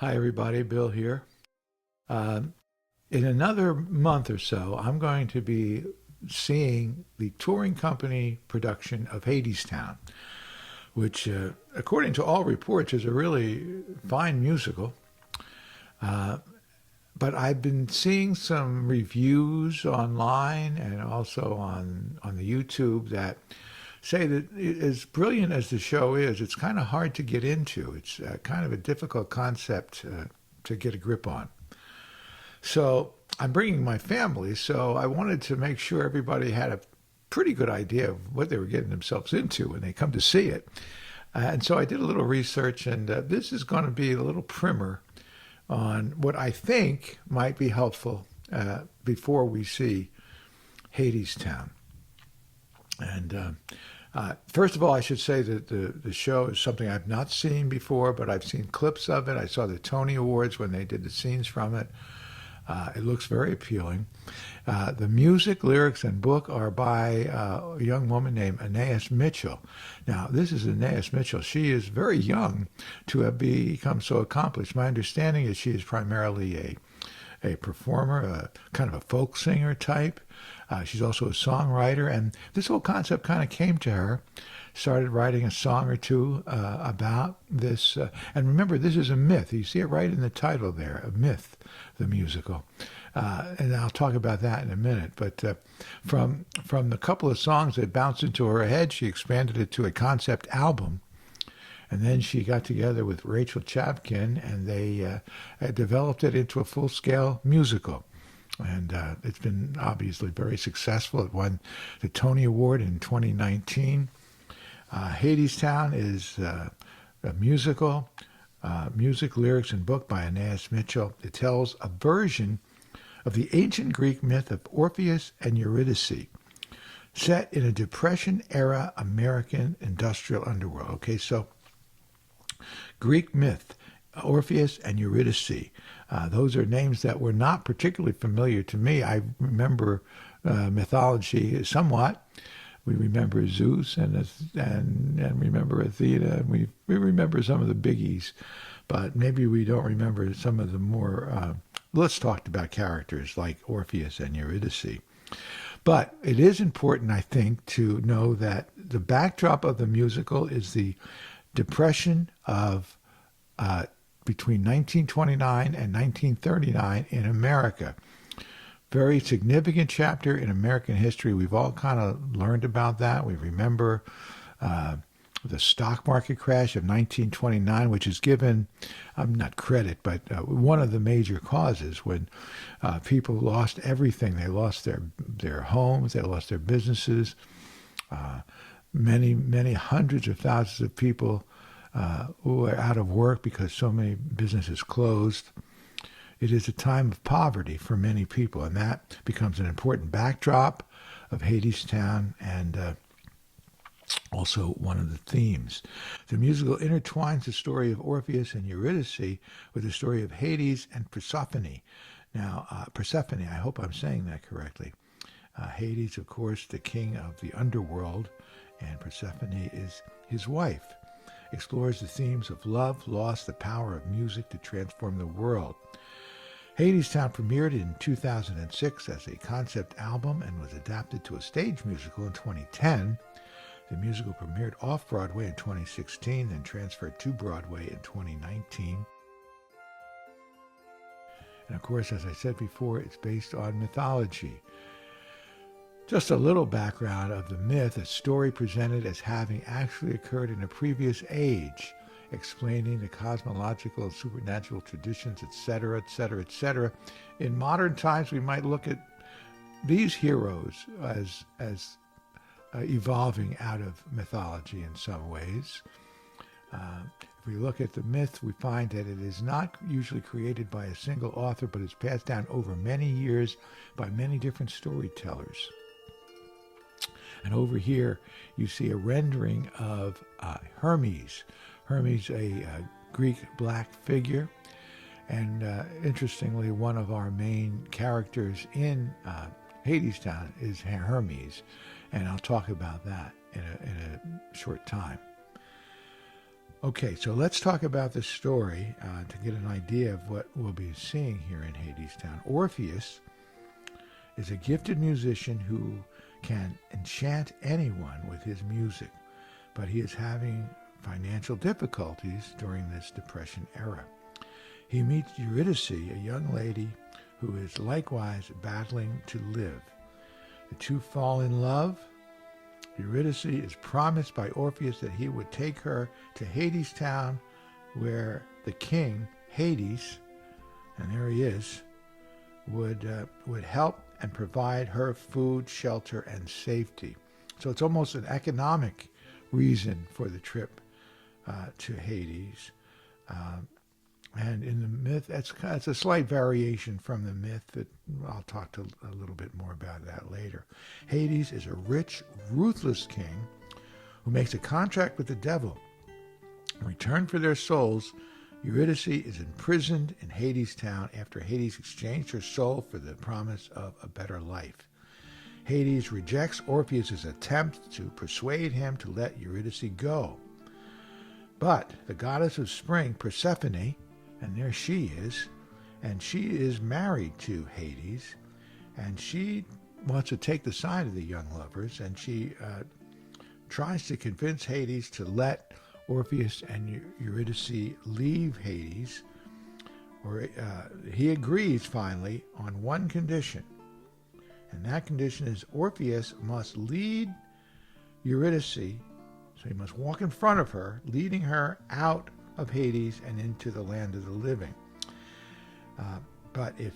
Hi, everybody. Bill here. Um, in another month or so, I'm going to be seeing the touring company production of Hadestown, which, according to all reports, is a really fine musical. Uh, but I've been seeing some reviews online and also on the YouTube that say that as brilliant as the show is, it's kind of hard to get into. It's kind of a difficult concept to get a grip on. So I'm bringing my family, so I wanted to make sure everybody had a pretty good idea of what they were getting themselves into when they come to see it. And so I did a little research, and this is going to be a little primer on what I think might be helpful before we see Hadestown. And first of all, I should say that the show is something I've not seen before, but I've seen clips of it. I saw the Tony Awards when they did the scenes from it. It looks very appealing. The music, lyrics, and book are by a young woman named Anais Mitchell. Now, this is Anais Mitchell. She is very young to have become so accomplished. My understanding is she is primarily a performer, a kind of a folk singer type. She's also a songwriter, and this whole concept kind of came to her. Started writing a song or two about this. And remember, this is a myth. You see it right in the title there, a myth, the musical. And I'll talk about that in a minute. But from the couple of songs that bounced into her head, she expanded it to a concept album. And then she got together with Rachel Chavkin, and they developed it into a full-scale musical. And it's been obviously very successful. It won the Tony Award in 2019. Hadestown is a musical, music, lyrics, and book by Anais Mitchell. It tells a version of the ancient Greek myth of Orpheus and Eurydice, set in a Depression-era American industrial underworld. Okay, so Greek myth, Orpheus and Eurydice. Those are names that were not particularly familiar to me. I remember mythology somewhat. We remember Zeus and remember Athena, and we remember some of the biggies, but maybe we don't remember some of the more let's talk about characters like Orpheus and Eurydice. But it is important, I think, to know that the backdrop of the musical is the Depression of between 1929 and 1939 in America. Very significant chapter in American history. We've all kind of learned about that. We remember the stock market crash of 1929, which is given, not credit, but one of the major causes when people lost everything. They lost their homes, they lost their businesses. Many hundreds of thousands of people who were out of work because so many businesses closed. It is a time of poverty for many people, and that becomes an important backdrop of Hadestown and also one of the themes. The musical intertwines the story of Orpheus and Eurydice with the story of Hades and Persephone. Now, Persephone, I hope I'm saying that correctly. Hades, of course, the king of the underworld, and Persephone is his wife. Explores the themes of love, loss, the power of music to transform the world. Hadestown premiered in 2006 as a concept album and was adapted to a stage musical in 2010. The musical premiered off-Broadway in 2016, then transferred to Broadway in 2019. And of course, as I said before, it's based on mythology. Just a little background of the myth, a story presented as having actually occurred in a previous age, explaining the cosmological and supernatural traditions, etc., etc., etc. In modern times, we might look at these heroes as evolving out of mythology in some ways. If we look at the myth, we find that it is not usually created by a single author, but is passed down over many years by many different storytellers. And over here, you see a rendering of Hermes. Hermes, a Greek black figure. And interestingly, one of our main characters in Hadestown is Hermes. And I'll talk about that in a short time. Okay, so let's talk about the story to get an idea of what we'll be seeing here in Hadestown. Orpheus is a gifted musician who can enchant anyone with his music, but he is having financial difficulties during this Depression era. He meets Eurydice, a young lady who is likewise battling to live. The two fall in love. Eurydice is promised by Orpheus that he would take her to Hadestown, where the king, Hades, and there he is, would help and provide her food, shelter, and safety. So it's almost an economic reason for the trip to Hades. And in the myth, it's a slight variation from the myth that I'll talk to a little bit more about that later. Hades is a rich, ruthless king who makes a contract with the devil. In return for their souls, Eurydice is imprisoned in Hadestown after Hades exchanged her soul for the promise of a better life. Hades rejects Orpheus's attempt to persuade him to let Eurydice go. But the goddess of spring, Persephone, and there she is, and she is married to Hades, and she wants to take the side of the young lovers, and she tries to convince Hades to let Orpheus and Eurydice leave Hades, or he agrees finally on one condition, and that condition is Orpheus must lead Eurydice, so he must walk in front of her, leading her out of Hades and into the land of the living. But if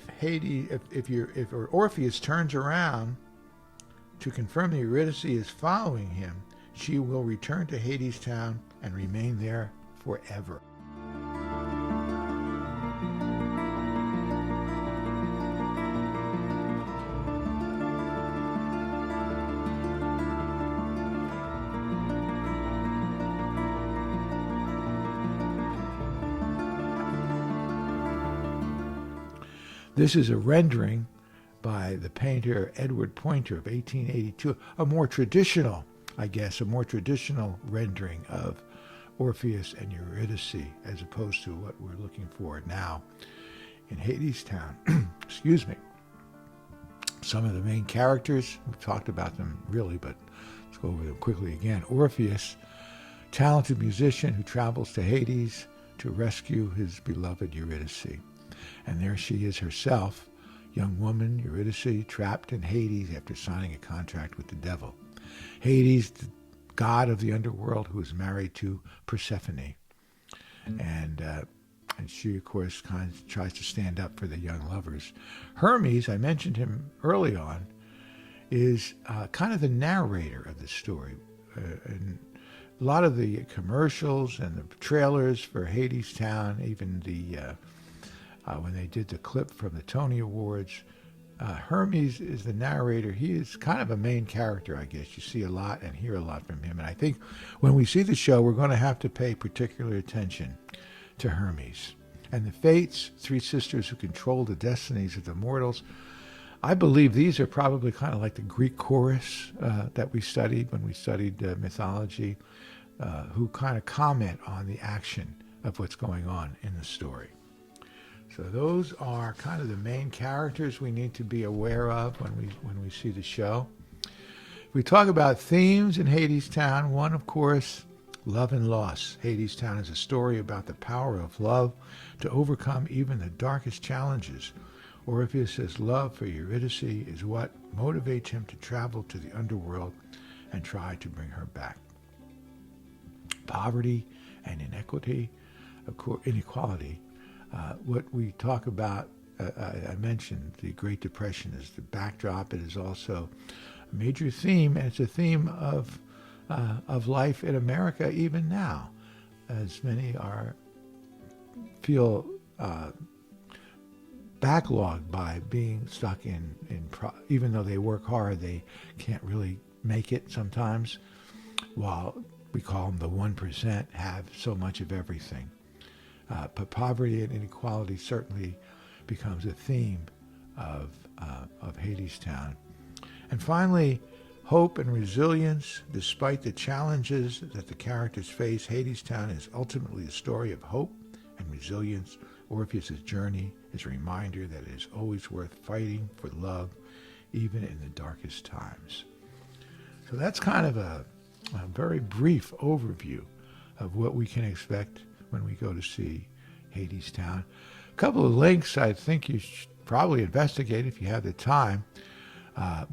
Orpheus turns around to confirm that Eurydice is following him, she will return to Hadestown and remain there forever. This is a rendering by the painter Edward Poynter of 1882, a more traditional rendering of Orpheus and Eurydice, as opposed to what we're looking for now in Hadestown. Excuse me. Some of the main characters, we've talked about them really, but let's go over them quickly again. Orpheus, talented musician who travels to Hades to rescue his beloved Eurydice. And there she is herself, young woman Eurydice, trapped in Hades after signing a contract with the devil. Hades, the god of the underworld, who is married to Persephone. And she, of course, kind of tries to stand up for the young lovers. Hermes, I mentioned him early on, is kind of the narrator of the story. And a lot of the commercials and the trailers for Hadestown, even when they did the clip from the Tony Awards, Hermes is the narrator. He is kind of a main character, I guess. You see a lot and hear a lot from him. And I think when we see the show, we're going to have to pay particular attention to Hermes. And the Fates, three sisters who control the destinies of the mortals. I believe these are probably kind of like the Greek chorus that we studied when we studied mythology, who kind of comment on the action of what's going on in the story. So those are kind of the main characters we need to be aware of when we see the show. We talk about themes in Hadestown. One, of course, love and loss. Hadestown is a story about the power of love to overcome even the darkest challenges. Orpheus' love for Eurydice is what motivates him to travel to the underworld and try to bring her back. Poverty and inequality. What we talk about, I mentioned the Great Depression is the backdrop. It is also a major theme, and it's a theme of life in America even now, as many feel backlogged by being stuck even though they work hard, they can't really make it sometimes, while we call them the 1%, have so much of everything. But poverty and inequality certainly becomes a theme of Hadestown. And finally, Hope and resilience, despite the challenges that the characters face, Hadestown is ultimately a story of hope and resilience. Orpheus' journey is a reminder that it is always worth fighting for love, even in the darkest times. So that's kind of a very brief overview of what we can expect when we go to see Hadestown. A couple of links I think you should probably investigate if you have the time.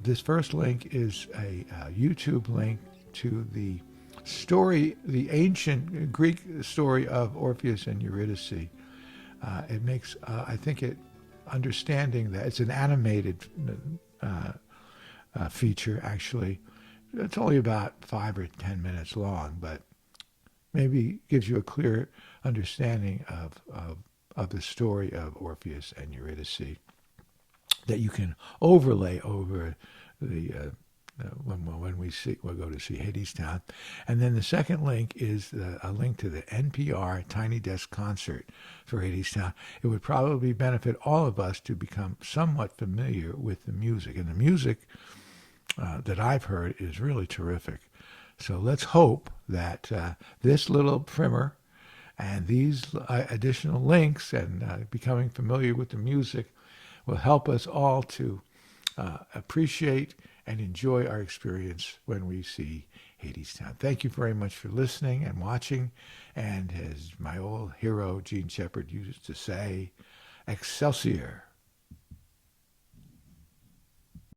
This first link is a YouTube link to the story, the ancient Greek story of Orpheus and Eurydice. It makes, I think, understanding that it's an animated feature, actually. It's only about 5 or 10 minutes long, but maybe gives you a clear understanding of the story of Orpheus and Eurydice that you can overlay over the when we'll go to see Hadestown. And then the second link is a link to the NPR Tiny Desk concert for Hadestown. It would probably benefit all of us to become somewhat familiar with the music. And the music that I've heard is really terrific. So let's hope that this little primer and these additional links and becoming familiar with the music will help us all to appreciate and enjoy our experience when we see Hadestown. Thank you very much for listening and watching. And as my old hero Gene Shepard used to say, Excelsior.